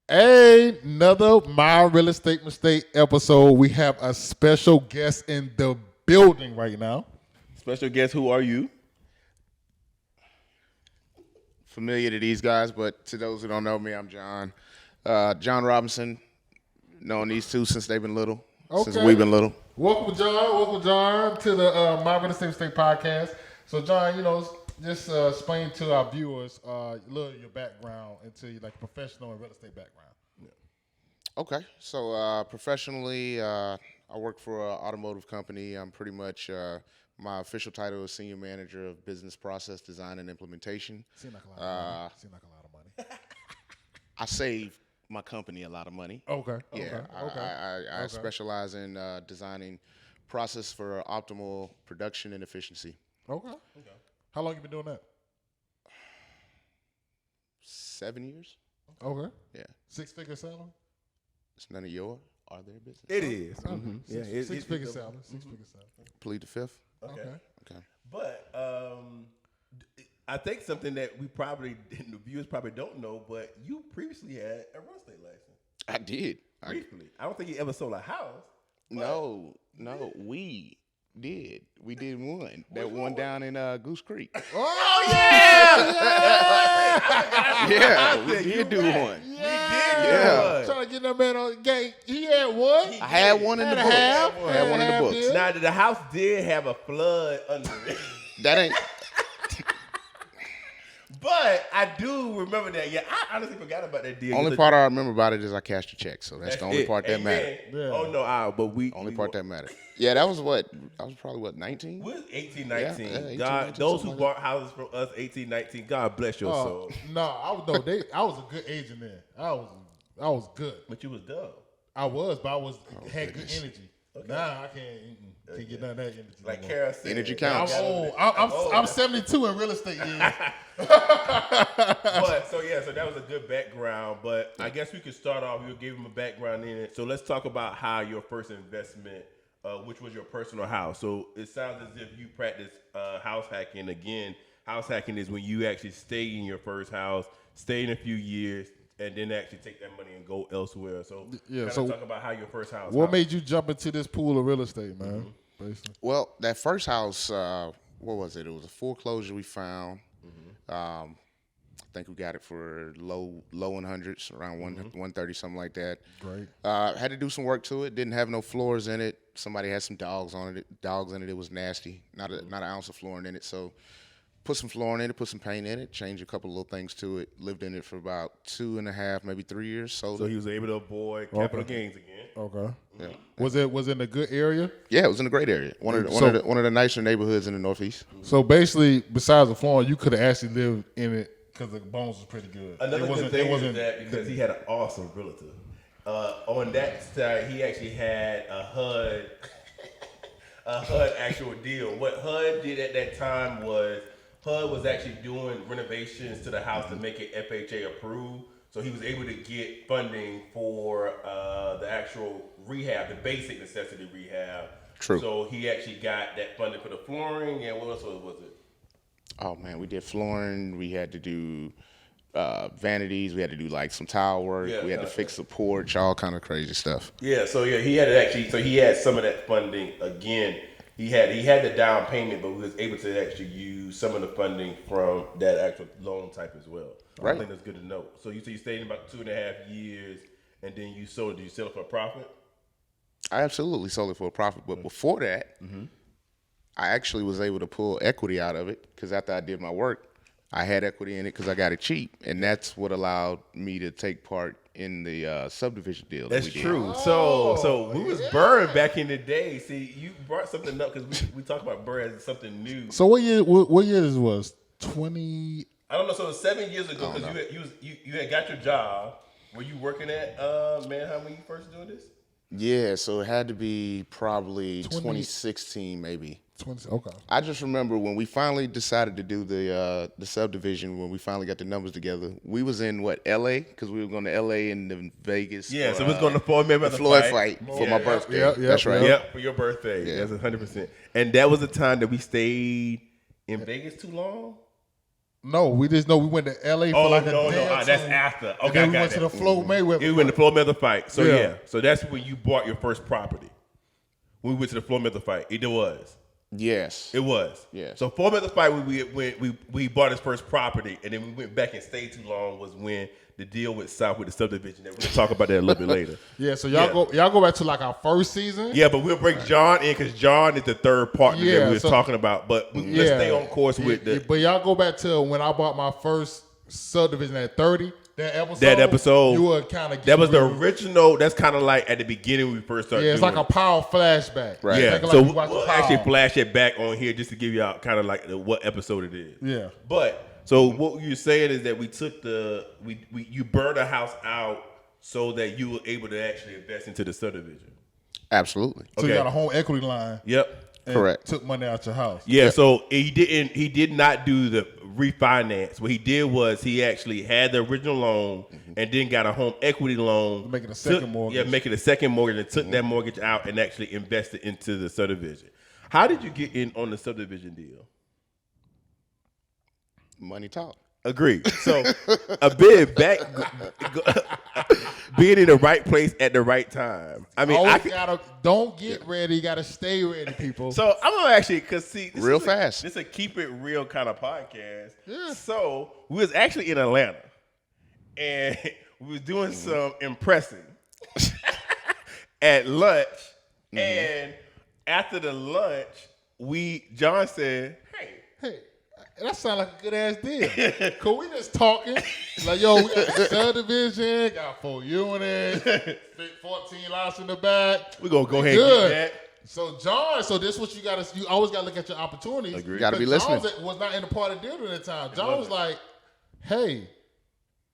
Another My Real Estate Mistake episode. We have a special guest in the building right now. Special guest, who are you? Familiar to these guys, but to those who don't know me, I'm John. John Robinson, known these two since they've been little, since we've been little. Welcome, John, to the My Real Estate Mistake podcast. So, John, just explain to our viewers a little of your background into like professional and real estate background. Yeah. Okay, so professionally, I work for an automotive company. I'm pretty much my official title is Senior Manager of Business Process Design and Implementation. Seems like a lot of money. I save my company a lot of money. Okay. Yeah. I specialize in designing process for optimal production and efficiency. Okay. How long you been doing that? 7 years. Okay. Yeah. Six-figure salary? It's none of your are their business. It is. Mm-hmm. Yeah. Six-figure salary. Plead the fifth. Okay. But I think something that we probably, the viewers probably don't know, but you previously had a real estate license. I did. Briefly. I don't think you ever sold a house. No, we did. We did one. That one down in Goose Creek. Oh, yeah! Yeah, we did do one. Yeah. Trying to get that man on the gate. He had one. I had one in the books. I had one in the books. Now, the house did have a flood under it. That ain't. But I do remember that. Yeah, I honestly forgot about that deal. Only part I remember about it is I cashed a check, so that's the only part that mattered. Yeah. Oh no, but only part that mattered. Yeah, that was what I was probably 19. We was 18, 19. Yeah, 18, God, 19, those who bought houses from us, 18, 19. God bless your soul. No, I was a good agent then. I was good. But you was dumb. I was, but had good energy. Okay. Nah, I can't get none of that energy. Like Kara said, energy counts. I'm old. I'm 72 in real estate years. So that was a good background. But I guess we could start off. We'll give him a background in it. So let's talk about how your first investment, which was your personal house. So it sounds as if you practice house hacking. Again, house hacking is when you actually stay in your first house, stay in a few years, and then actually take that money and go elsewhere. So talk about how your first house. What made you jump into this pool of real estate, man? Basically. Well, that first house, what was it? It was a foreclosure we found. I think we got it for low 100s, around 130, something like that. Great. Had to do some work to it. Didn't have no floors in it. Somebody had some dogs in it. It was nasty. Not an ounce of flooring in it. So put some flooring in it, put some paint in it, changed a couple of little things to it. Lived in it for about 2.5, maybe 3 years. So he was able to avoid capital gains again. Okay. Yeah. Was it in a good area? Yeah, it was in a great area. One of the nicer neighborhoods in the Northeast. So basically, besides the flooring, you could have actually lived in it because the bones was pretty good. Another good thing is that because he had an awesome realtor. On that side, he actually had a HUD actual deal. What HUD did at that time was HUD was actually doing renovations to the house to make it FHA approved. So he was able to get funding for the actual rehab, the basic necessity rehab. True. So he actually got that funding for the flooring, and what else was it? Oh man, we did flooring. We had to do vanities. We had to do like some tile work. We had to fix the porch, all kind of crazy stuff. Yeah. So yeah, he had some of that funding again. He had the down payment, but we was able to actually use some of the funding from that actual loan type as well. Right. I think that's good to know. So you stayed in about 2.5 years, and then you sold it. Did you sell it for a profit? I absolutely sold it for a profit, but before that, I actually was able to pull equity out of it because after I did my work, I had equity in it because I got it cheap, and that's what allowed me to take part in the subdivision deal. That's that we true. did. So we was burned back in the day. See, you brought something up because we talk about burn as something new. So what year this was? 20. I don't know. So it was 7 years ago because you had got your job. Were you working at Manheim when you first doing this? Yeah, so it had to be probably 2016 maybe. 20. Okay. I just remember when we finally decided to do the subdivision, when we finally got the numbers together, we was in LA, because we were going to LA and then Vegas. Yeah, so we was going to Floyd fight for my birthday. That's right. Yep, for your birthday. Yeah. That's 100%. And that was the time that we stayed in Vegas too long. No, we just know we went to L.A. for like a day or two. That's after. Okay, And then I we got went that. to the Floyd Mayweather. You went to Floyd Mayweather fight. So Yeah. so that's when you bought your first property. When we went to the Floyd Mayweather fight, it was. Yes. It was. Yeah. So Floyd Mayweather fight, we bought his first property, and then we went back and stayed too long. Was when the deal with South with the subdivision. We're gonna talk about that a little bit later. Yeah, so y'all go back to like our first season. Yeah, but we'll break John in because John is the third partner that we were talking about. But let's stay on course with the. But y'all go back to when I bought my first subdivision at 30. That episode, you were kind of. That was the original. That's kind of like at the beginning when we first started. Yeah, it's like a power flashback. Right. Yeah, like so we'll actually flash it back on here just to give y'all kind of like what episode it is. Yeah. But so what you're saying is that we took you burned a house out so that you were able to actually invest into the subdivision. Absolutely. So you got a home equity line. Yep. Correct. Took money out your house. Yeah, so he did not do the refinance. What he did was he actually had the original loan and then got a home equity loan. Make it a second mortgage. Yeah, make it a second mortgage and took that mortgage out and actually invested into the subdivision. How did you get in on the subdivision deal? Money talk. Agreed. So a bit back, being in the right place at the right time. I mean, don't get ready. You gotta stay ready, people. So I'm gonna actually this real fast. This is a keep it real kind of podcast. Yeah. So we was actually in Atlanta, and we was doing some impressing at lunch. And after the lunch, John said, Hey, that sounds like a good ass deal. Cause we just talking like, yo, we got a subdivision, got 4 units, 14 lots in the back. "We gonna go ahead and get that." So John, this is what you always gotta look at your opportunities. Agreed. Gotta be listening. John was not in the part of the deal at the time. John was like, hey,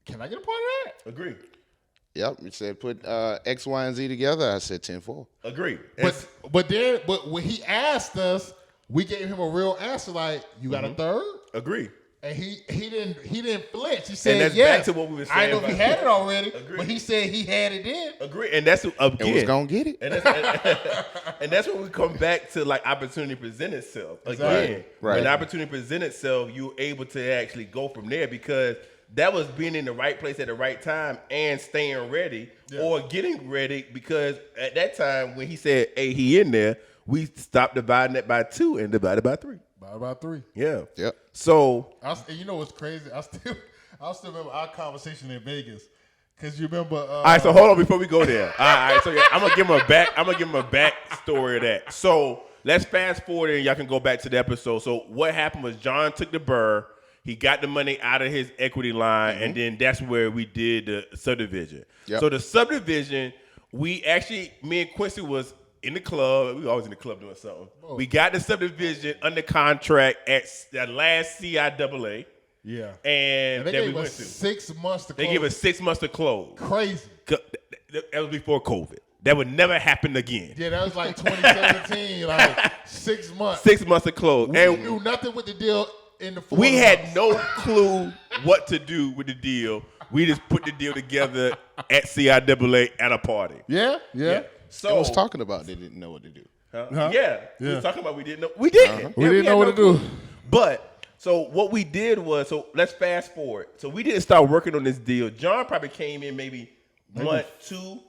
can I get a part of that? Agreed. Yep. It said put X, Y, and Z together. I said 10-4. Agreed. But when he asked us, we gave him a real answer like, you got a third? Agreed. And he didn't flinch. He said, that's yes. back to what we were saying. I know if he had it already, Agreed. but he said he had it in. Agreed. And that's again. And was gonna get it. And that's when we come back to like opportunity present itself Exactly. again. Right. When opportunity present itself, you're able to actually go from there because that was being in the right place at the right time and staying ready or getting ready because at that time when he said, "Hey, he in there," we stopped dividing it by 2 and divided by 3. By about 3. Yeah. Yep. So You know what's crazy? I still remember our conversation in Vegas. Cause you remember. all right, so hold on before we go there. All right, so yeah, I'm gonna give him a back story of that. So let's fast forward and y'all can go back to the episode. So what happened was John took the burr. He got the money out of his equity line, and then that's where we did the subdivision. Yep. So the subdivision, me and Quincy was in the club. We always in the club doing something. Oh. We got the subdivision under contract at the last CIAA. Yeah. And they that we gave went us to. 6 months to close. They gave us 6 months to close. Crazy. That was before COVID. That would never happen again. Yeah, that was like 2017, like 6 months. 6 months to close. We And knew nothing with the deal in the 4 we months. had no clue what to do with the deal. We just put the deal together at CIAA at a party. Yeah. So I was talking about they didn't know what to do. Yeah. We was talking about we didn't know. We didn't. We didn't know what to do. But so what we did was, so let's fast forward. So we didn't start working on this deal. John probably came in maybe month 2.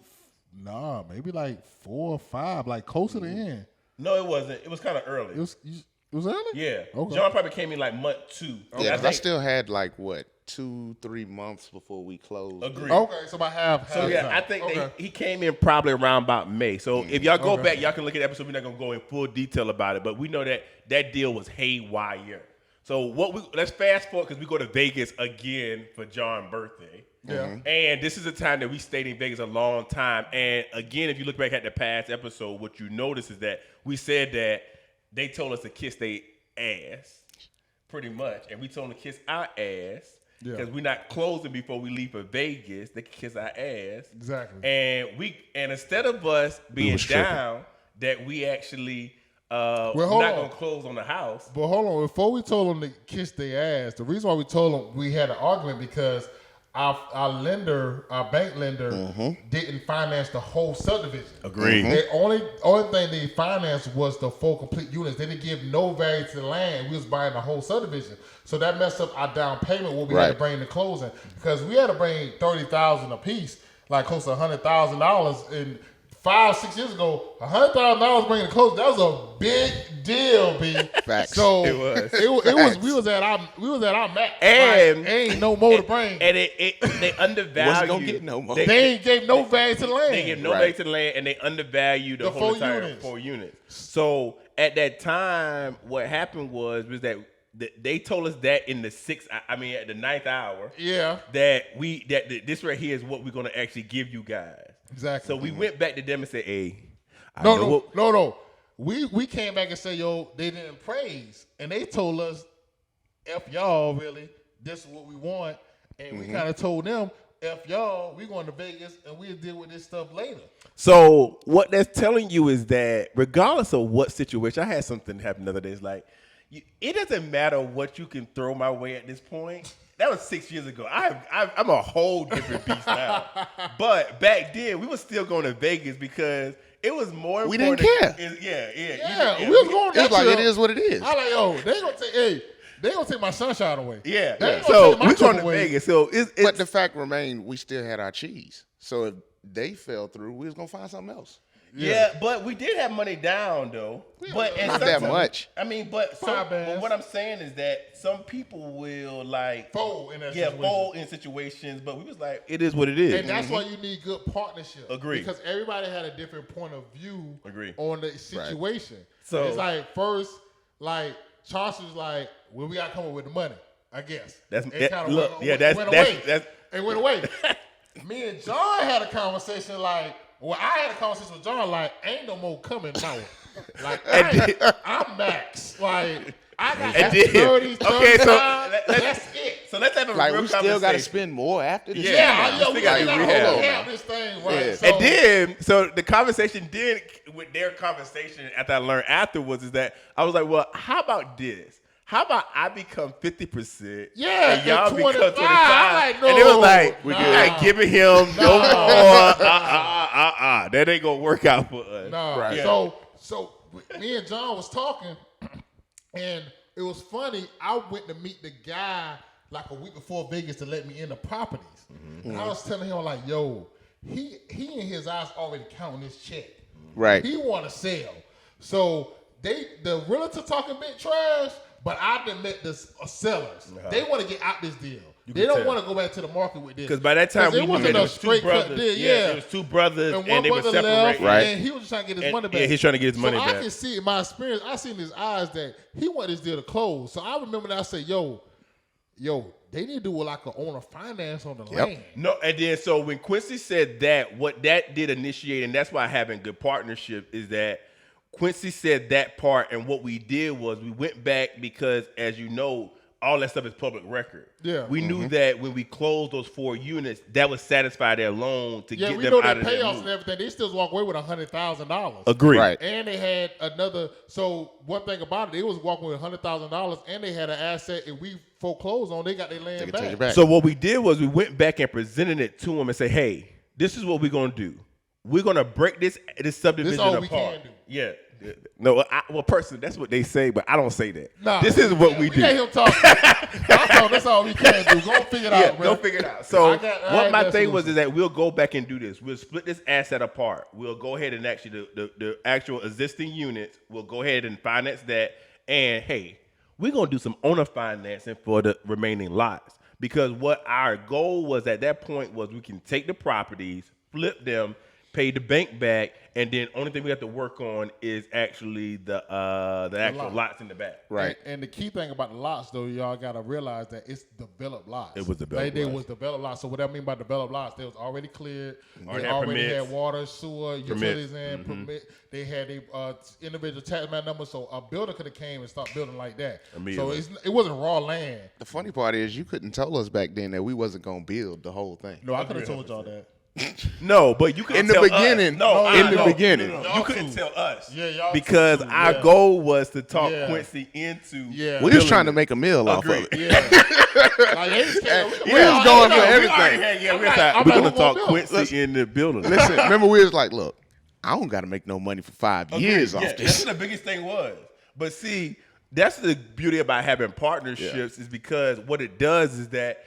Nah, maybe like 4 or 5, like closer to the end. No, it wasn't. It was kind of early. It was early? Yeah. Okay. John probably came in like month 2. Yeah, because I still had like 2-3 months before we closed. Agreed. Okay, so about half. So yeah, time. I think Okay. he came in probably around about May. So if y'all go back, y'all can look at the episode. We're not gonna go in full detail about it, but we know that deal was haywire. So let's fast forward because we go to Vegas again for John's birthday. Yeah. And this is a time that we stayed in Vegas a long time. And again, if you look back at the past episode, what you notice is that we said that they told us to kiss their ass, pretty much, and we told them to kiss our ass. Because we're not closing before we leave for Vegas. They can kiss our ass. Exactly. And instead of us being down, that we actually not gonna close on the house. But hold on, before we told them to kiss their ass, the reason why we told them we had an argument because our bank lender, didn't finance the whole subdivision. Agreed. The only thing they financed was the 4 complete units. They didn't give no value to the land. We was buying the whole subdivision, so that messed up our down payment. What we had to bring to closing, because we had to bring $30,000 a piece, like close to $100,000 in. 5-6 years ago, $100,000 bringing the close. That was a big deal, B. Facts. So It was. It was. We was at our max. And like, ain't no more to bring. And they undervalued. Wasn't gonna get no more. They ain't gave no value to the land. They gave no value to the land, and they undervalued the whole 4 entire units. 4 units. So at that time, what happened was that they told us that in the at the 9th hour. Yeah. That this right here is what we're gonna actually give you guys. Exactly. So we went back to them and said, "Hey, No. We came back and said, yo, they didn't praise, and they told us, F y'all, really, this is what we want, and we kind of told them, F y'all, we going to Vegas, and we'll deal with this stuff later. So what that's telling you is that regardless of what situation, I had something happen the other day. It's like it doesn't matter what you can throw my way at this point. That was 6 years ago. I'm a whole different beast now. But back then, we were still going to Vegas because it was more We important. didn't care. Yeah, we was going It's that like trip. it is what it is. I like, yo, they gonna take my sunshine away. Yeah. They ain't gonna So take my we're trip going to away. Vegas. So it's But the fact remained, we still had our cheese. So if they fell through, we was gonna find something else. Yeah, but we did have money down though. But Not that much. I mean, but Five bands. what I'm saying is that some people will like Fold in that situation. fold in situations. But we was like, it is what it is. And that's why you need good partnership. Agree. Because everybody had a different point of view Agree. on the situation. So- it's like first, like Chauncey was like, well, we gotta come up with the money, I guess. That's- It kinda look, went, yeah, went that's- away. that's- It went away. Me and John had a conversation like, well, I had a conversation with John like, ain't no more coming now. Like, I'm max. Like, I got And then- 30, okay, so that's it. So let's have a Like real we still got to conversation. spend more after this. Yeah. Yeah, we we gotta gotta rehab. rehab this thing, right? Yeah. So, And then, so the conversation with their conversation after I learned afterwards is that I was like, well, how about this? How about I become 50%? Yeah, and y'all and become 25. 25. I'm like, and it was no, like, nah. you're not giving him no more. That ain't gonna work out for us. nah. Right. Yeah. So me and John was talking, and it was funny. I went to meet the guy like a week before Vegas to let me in the properties. And I was telling him like, yo, he in his eyes already counting his check. Right. He want to sell. So the realtor talking big trash, but I done met the sellers. They want to get out this deal. They don't tell. want to go back to the market with this. Because by that time, we it knew wasn't that it a was two straight cut brothers. deal. Yeah, Yeah, it was two brothers, and and one they were brother separated. left, Right. and he was just trying to get his And- money back. yeah, he's trying to get his money so back. I can see in my experience, I seen in his eyes that he wanted this deal to close. So I remember that I said, yo, they need to do like an owner finance on the land. No, and then so when Quincy said that, what that did initiate, and that's why having good partnership is that Quincy said that part, and what we did was we went back because, as you know, all that stuff is public record. Yeah. We knew that when we closed those 4 units, that would satisfy their loan to Yeah, get we them know out their of their payoffs move. and everything. They still walk away with $100,000. Agree. Right. And they had another. So one thing about it, they was walking with $100,000, and they had an asset. If we foreclose on, they got their land They can back. take it back. So what we did was we went back and presented it to them and say, hey, this is what we're going to do. We're going to break this subdivision all apart. we can do. Yeah. No, personally, that's what they say, but I don't say that. Nah, this is what we do. Let him talk. That's all we can do. Go figure it out, Go bro. figure it out. So I got what my that thing was solution. is that we'll go back and do this. We'll split this asset apart. We'll go ahead and actually the actual existing units. We'll go ahead and finance that. And hey, we're gonna do some owner financing for the remaining lots, because what our goal was at that point was we can take the properties, flip them, pay the bank back, and then only thing we have to work on is actually the actual lot. lots in the back. Right. And the key thing about the lots, though, y'all gotta realize that it's developed lots. It was developed They lots. was developed lots. So what I mean by developed lots, they was already cleared. Already They had already permits. had water, sewer, utilities, Permits. and permit. They had a individual tax man number, so a builder could have came and started building like that. So Immediately. it wasn't raw land. The funny part is you couldn't tell us back then that we wasn't gonna build the whole thing. No, I could have told y'all that. No, but you couldn't In the tell beginning. us. No, In the beginning. You couldn't tell us. Yeah, y'all because too, our yeah. goal was to talk Yeah. Quincy into. Yeah. We was trying to make a meal off of Agreed. it. Yeah. Like, they just can't- We was going for We everything. already had, I'm we're like, going who to talk gonna Quincy in the building. Listen, remember we was like, look, I don't got to make no money for 5 years off That's this. what the biggest thing was. But see, that's the beauty about having partnerships is because what it does is that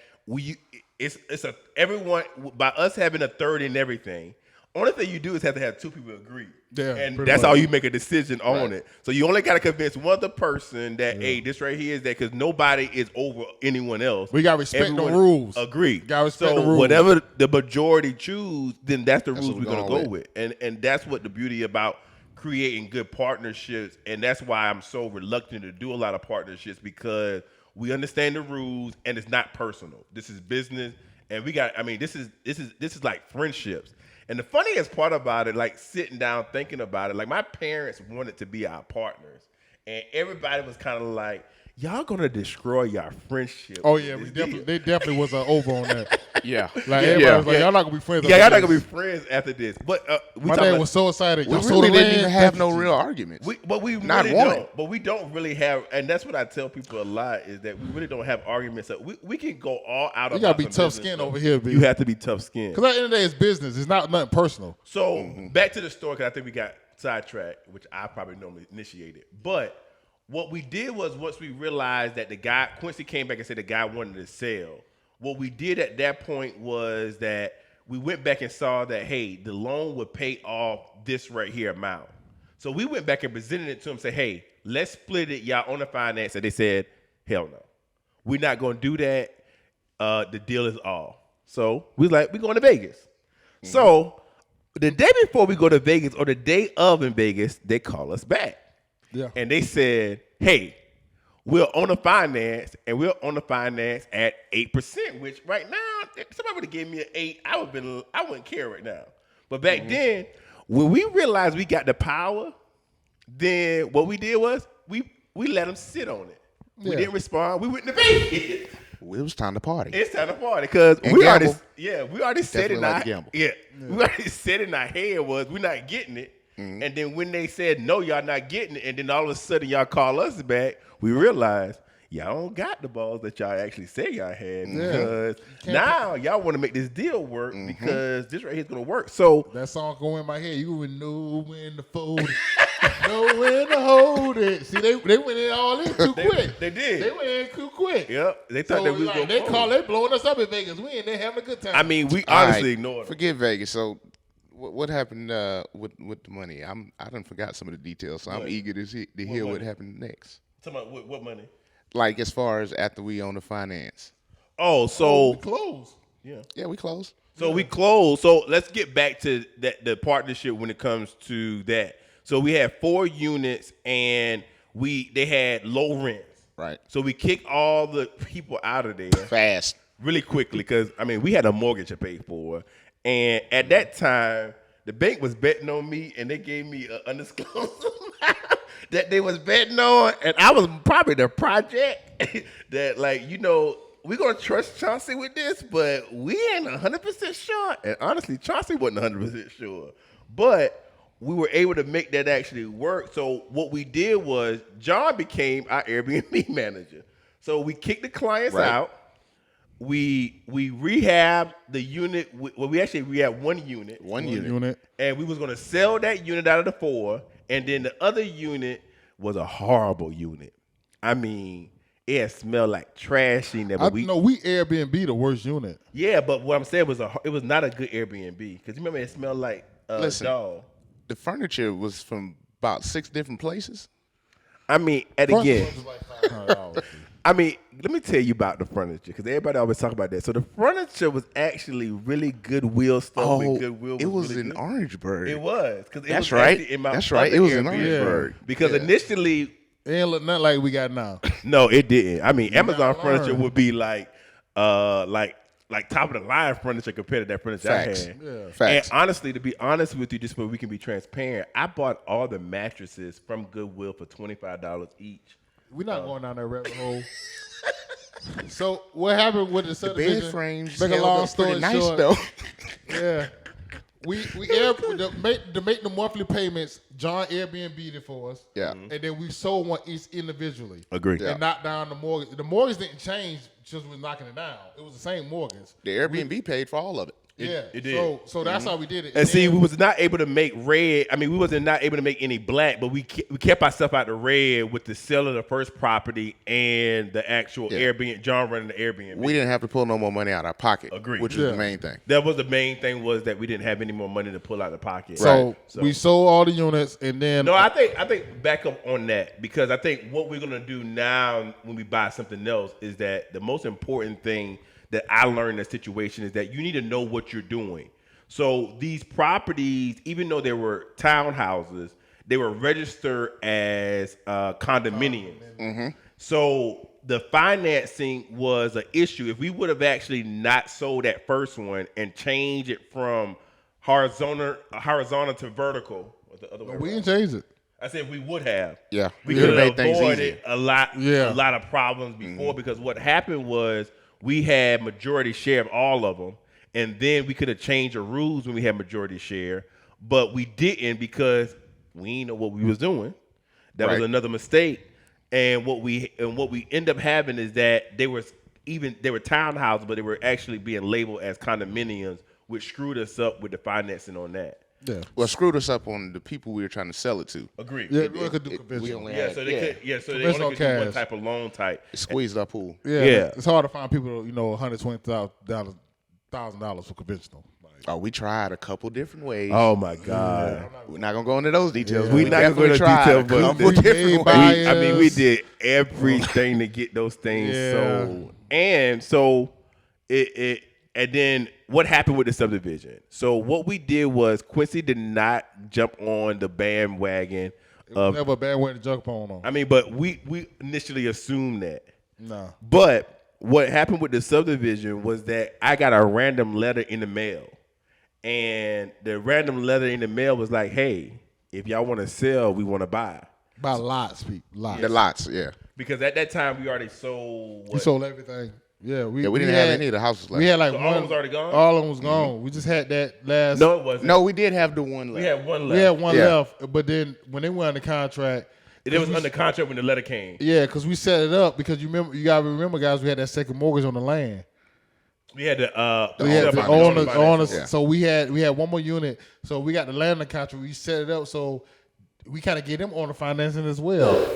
everyone by us having a third in everything. Only thing you do is have to have two people agree. Yeah, and pretty that's much. how you make a decision on it. So you only got to convince one other person that, hey, this right here is that because nobody is over anyone else. We gotta respect the Everyone rules. Agree. Gotta respect so the rules. whatever the majority choose, then that's the rules what we're we're going to going go with. And that's what the beauty about creating good partnerships. And that's why I'm so reluctant to do a lot of partnerships because we understand the rules and it's not personal. This is business. And this is like friendships. And the funniest part about it, like sitting down thinking about it, like my parents wanted to be our partners. And everybody was kind of like, y'all gonna destroy your friendship. Oh yeah, they definitely was over on that. Yeah. Like everybody was like, y'all not gonna be friends. Yeah, y'all after not gonna be this. friends after this. But My dad was so excited. We Y'all really sold the didn't land. even have no real arguments. We Not really one. don't. But we don't really have, and that's what I tell people a lot is that we really don't have arguments. We can go all out. You about gotta be some tough business skin stuff. over here, B. You have to be tough skin. Because at the end of the day, it's business. It's not nothing personal. So back to the story, because I think we got sidetracked, which I probably normally initiated. But what we did was once we realized that Quincy came back and said the guy wanted to sell. What we did at that point was that we went back and saw that, hey, the loan would pay off this right here amount. So we went back and presented it to him, say, hey, let's split it, y'all on the finance. And they said, hell no. We're not going to do that. The deal is off. So we was like, we're going to Vegas. Mm-hmm. So the day before we go to Vegas or the day of in Vegas, they call us back. Yeah. And they said, hey, we're on the finance, and we're on the finance at 8%, which right now, if somebody would have gave me an 8, I wouldn't care right now. But back then, when we realized we got the power, then what we did was we let them sit on it. Yeah. We didn't respond. We went to Vegas. It was time to party. It's time to party because And we gamble. already said Definitely it. like to gamble. We already said in our head was we're not getting it. Mm-hmm. And then when they said no, y'all not getting it, and then all of a sudden y'all call us back, we realized y'all don't got the balls that y'all actually say y'all had because now y'all want to make this deal work because this right here is gonna work. So that song go in my head. You would know when to fold it, know when to hold it. See, they went in all in too quick. They did. They went in too quick. Yep. They thought that we was gonna they blowing us up in Vegas. We in there having a good time. I mean, we honestly All right, ignored them. Forget Vegas. So what happened with the money? I done forgot some of the details, so I'm eager to hear what happened next. Talking about what money? Like as far as after we own the finance. Oh, so we closed. Yeah, we closed. So we closed. So let's get back to the partnership when it comes to that. So we had 4 units and they had low rents. Right. So we kicked all the people out of there Fast. really quickly because we had a mortgage to pay for, and at that time the bank was betting on me and they gave me an undisclosed amount that they was betting on, and I was probably the project that we're going to trust Chauncey with this, but we ain't 100% sure. And honestly, Chauncey wasn't 100% sure. But we were able to make that actually work. So what we did was John became our Airbnb manager. So we kicked the clients out. We rehabbed the unit. We actually rehabbed one unit. One unit. And we was going to sell that unit out of the 4. And then the other unit was a horrible unit. I mean, it smelled like trash in there. We Airbnb the worst unit. Yeah, but what I'm saying was it was not a good Airbnb because you remember it smelled like a dog. The furniture was from about 6 different places. I mean, let me tell you about the furniture because everybody always talk about that. So the furniture was actually really Goodwill stuff. Goodwill it was really in good. Orangeburg. It was because That's right. It was in Orangeburg because initially it ain't look nothing like we got now. No, it didn't. I mean, Amazon furniture would be like top of the line furniture compared to that furniture Facts. I had. Yeah. Facts. And honestly, to be honest with you, just so we can be transparent, I bought all the mattresses from Goodwill for $25 each. We're not going down that rabbit hole. So what happened with the subdivision? Bed frames Make a held long up story pretty nice short, though. Yeah. To make the monthly payments, John Airbnb it for us. Yeah. And then we sold one each individually. Agree. Yeah. And knocked down the mortgage. The mortgage didn't change just with knocking it down. It was the same mortgage. The Airbnb paid for all of it. It did. So that's how we did it. And see, then- we was not able to make red. I mean, we wasn't not able to make any black, but we kept ourselves out the red with the sale of the first property and the actual Airbnb. John running the Airbnb. We didn't have to pull no more money out of our pocket. Agreed. Which was the main thing. That was the main thing, was that we didn't have any more money to pull out of the pocket. So we sold all the units, and then No, I think back up on that, because I think what we're gonna do now when we buy something else is that the most important thing that I learned in that situation is that you need to know what you're doing. So these properties, even though they were townhouses, they were registered as condominiums. Mm-hmm. So the financing was an issue. If we would have actually not sold that first one and changed it from horizontal to vertical, or the other way we around. didn't change it. I said we would have. Yeah. We We could could've have made things avoided easier. a lot of problems before, because what happened was we had majority share of all of them, and then we could have changed the rules when we had majority share, but we didn't because we didn't know what we was doing. That was Right. another mistake. And what we end up having is that they were townhouses, but they were actually being labeled as condominiums, which screwed us up with the financing on that. Yeah. Well, screwed us up on the people we were trying to sell it to. Agreed. Yeah, we could do We conventional. only Yeah, had, so they could. Yeah, so they Conventional only could do one cash. type of loan type. it squeezed our pool. Yeah, Yeah. it's hard to find people, $120,000 for conventional. Like, Oh, we tried a couple different ways. Oh my God. We're not gonna go into those details. Yeah. We We're not gonna go definitely into tried detail, a but couple we different made ways. buyers. I mean, we did everything to get those things Yeah. sold, and so it. And then what happened with the subdivision? So what we did was Quincy did not jump on the bandwagon of. never a bad way to jump on them. I mean, but we initially assumed that. No. But what happened with the subdivision was that I got a random letter in the mail. And the random letter in the mail was like, hey, if y'all want to sell, we want to buy. By lots, people. Lots. The lots, yeah. Because at that time, we already sold. We What? sold everything. Yeah, we We didn't have any of the houses left. We had like So one. all of them was already gone? All of them was gone. We just had that last. No, it wasn't. No, we did have the one left. We had one left. we had one Yeah. left. But then when they went under contract, It was under contract when the letter came. yeah, because we set it up because you gotta remember, guys, we had that second mortgage on the land. We had the We had the owners. owners. Yeah. So we had one more unit. So we got the land under contract. We set it up so we kind of get them on the financing as well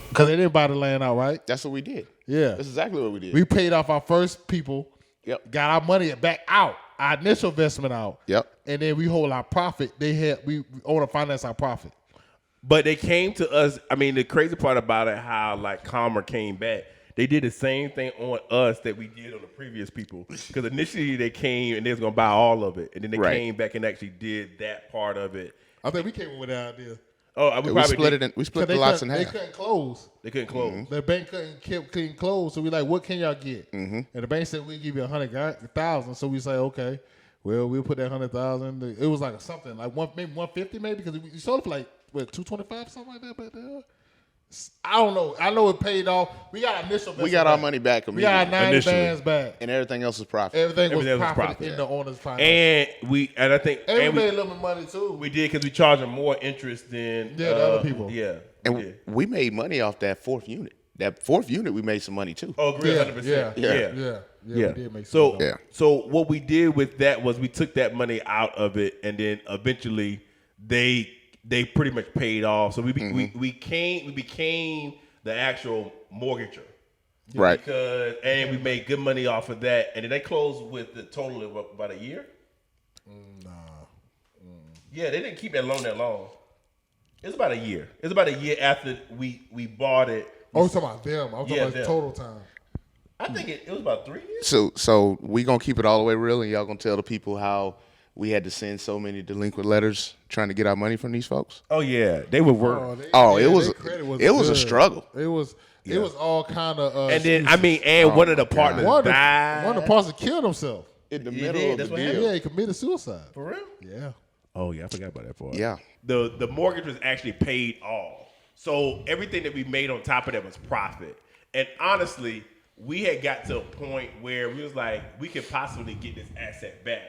because they didn't buy the land outright. That's what we did. Yeah, That's exactly what we did. we paid off our first people. Yep. Got our money back out, our initial investment out. Yep. And then we hold our profit. We own to finance our profit. But they came to us. I mean, the crazy part about it, how like Calmer came back. They did the same thing on us that we did on the previous people. Because initially they came and they was gonna buy all of it, and then they Right. came back and actually did that part of it. I think we came up with that idea. Oh, we we probably split did. it in, we split They the lots in couldn't- half. They couldn't close. They couldn't close. Mm-hmm. The bank couldn't close. So we like, what can y'all get? Mm-hmm. And the bank said we'll give you 100,000. So we say, okay, well we'll put that 100,000. It was like something like maybe 150 maybe because we sold it for like what 225 something like that. But I don't know. I know it paid off. We got our initial. We got our money back We got our immediately. 90 Initially. bands back. And everything else is profit. Everything was Everything was profit profit. in the owner's finance. And I think And we and made a little bit of money too. we did because we charged them more interest than Yeah, the other people. Yeah, And we did. we made money off that fourth unit. That fourth unit, we made some money too. Oh, agree, 100%. Yeah. yeah. We did make So some Yeah. so what we did with that was we took that money out of it, and then eventually they pretty much paid off. So we became the actual mortgager, Right. because and we made good money off of that, and then they closed with the total of about a year. Yeah, they didn't keep that loan that long. It's about a year. It's about a year after we bought it. Oh, I'm talking about them. I'm talking Yeah, about them. total time. I think it was about 3 years. So we gonna keep it all the way real, and y'all gonna tell the people how we had to send so many delinquent letters trying to get our money from these folks. Oh yeah, they would work. It was their credit it was a good. struggle. It was all kind of. And then I mean, and one of the partners one died. of the partners killed himself. In the He middle did, of that's the what deal. happened. Yeah, he committed suicide. For real? Yeah. Oh yeah, I forgot about that part. Yeah. The mortgage was actually paid off, so everything that we made on top of that was profit. And honestly, we had got to a point where we was like, we could possibly get this asset back.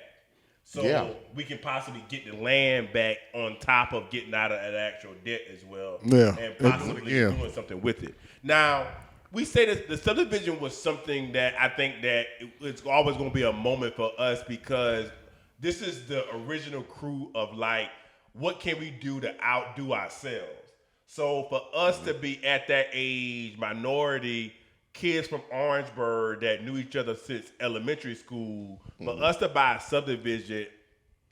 So we can possibly get the land back on top of getting out of that actual debt as well. Yeah. And possibly doing something with it. Now, we say that the subdivision was something that I think that it's always going to be a moment for us because this is the original crew of like, what can we do to outdo ourselves? So for us to be at that age, minority, kids from Orangeburg that knew each other since elementary school, for us to buy a subdivision,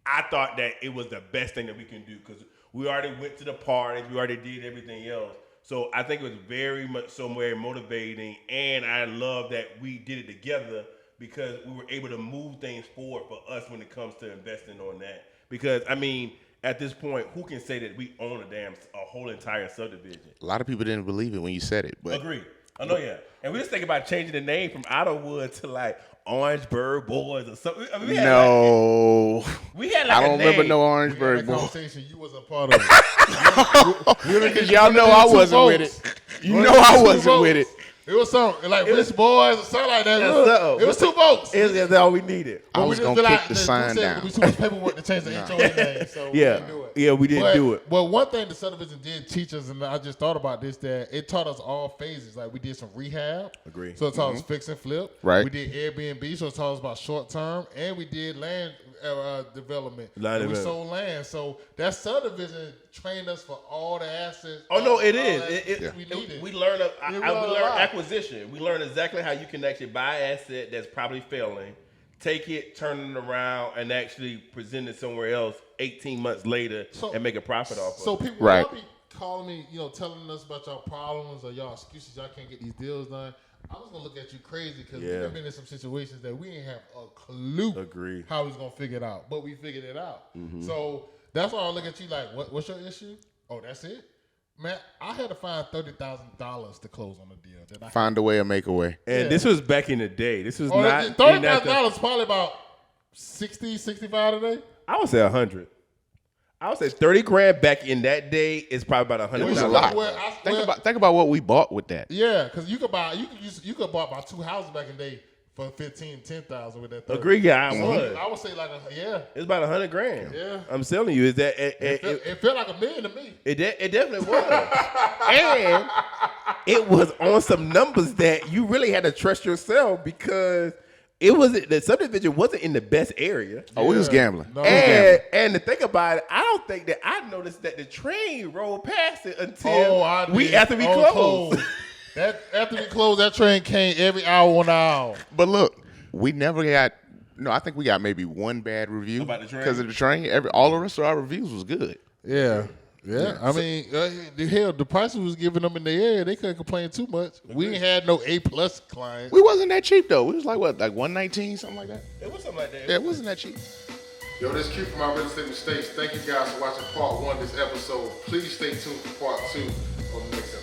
I thought that it was the best thing that we can do because we already went to the parties, we already did everything else. So I think it was very motivating, and I love that we did it together because we were able to move things forward for us when it comes to investing on that. Because, I mean, at this point, who can say that we own a whole entire subdivision? A lot of people didn't believe it when you said it. But Agreed. I know, yeah. And we just thinking about changing the name from Idlewood to like Orangeburg Boys or something. I mean, we had I don't remember no Orangeburg That Boys. conversation you wasn't part of it. Because y'all know I wasn't with it. You know I wasn't with it. It was something like Rich Boys or something like that. Yeah, It was 2 votes. That's all we needed. I was going to kick the sign down. We too much paperwork to change the HOA name, so we didn't do it. Yeah, we didn't do it. Well, one thing the subdivision did teach us, and I just thought about this, that it taught us all phases. Like we did some rehab. Agree. So it taught us fix and flip. Right. We did Airbnb, so it taught us about short term, and we did land development. Land we development. sold land. So that subdivision trained us for all the assets. Oh no, it is. We needed. We learned We we learned a learned lot. acquisition. We learned exactly how you can actually buy an asset that's probably failing, take it, turn it around, and actually present it somewhere else 18 months later and make a profit off of it. So people Right. y'all be calling me, telling us about y'all problems or y'all excuses, y'all can't get these deals done. I was gonna look at you crazy because we've been in some situations that we didn't have a clue Agreed. how we was gonna figure it out, but we figured it out. So that's why I look at you like, what's your issue? Oh, that's it, man. I had to find $30,000 to close on the deal. Find a way or make a way. And this was back in the day. This was not $30,000 probably about 60, 65 today. I would say 100. I would say 30 grand back in that day is probably about It was a $100,000. lot. Think about what we bought with that. Yeah, because you could buy about 2 houses back in the day for 10,000 with that. 30. Agree, yeah, I would say like it's about 100 grand. Yeah. I'm telling you, is that It felt like $1 million to me. It definitely was. And it was on some numbers that you really had to trust yourself because the subdivision wasn't in the best area. Oh, we was gambling. No. And to think about it, I don't think that I noticed that the train rolled past it until after we closed. After we closed, that train came every hour, 1 hour. But look, we never got. No, I think we got maybe one bad review About the train? because of the train. All the rest of our reviews was good. Yeah. I mean, hell, the prices was giving them in the area. They couldn't complain too much. We ain't had no A+ clients. We wasn't that cheap though. We was like what, like 119, something like that. It was something like that. Yeah, it wasn't that cheap. Yo, this is Q from our Real Estate Mistakes. Thank you guys for watching part 1 of this episode. Please stay tuned for part 2 on the next episode.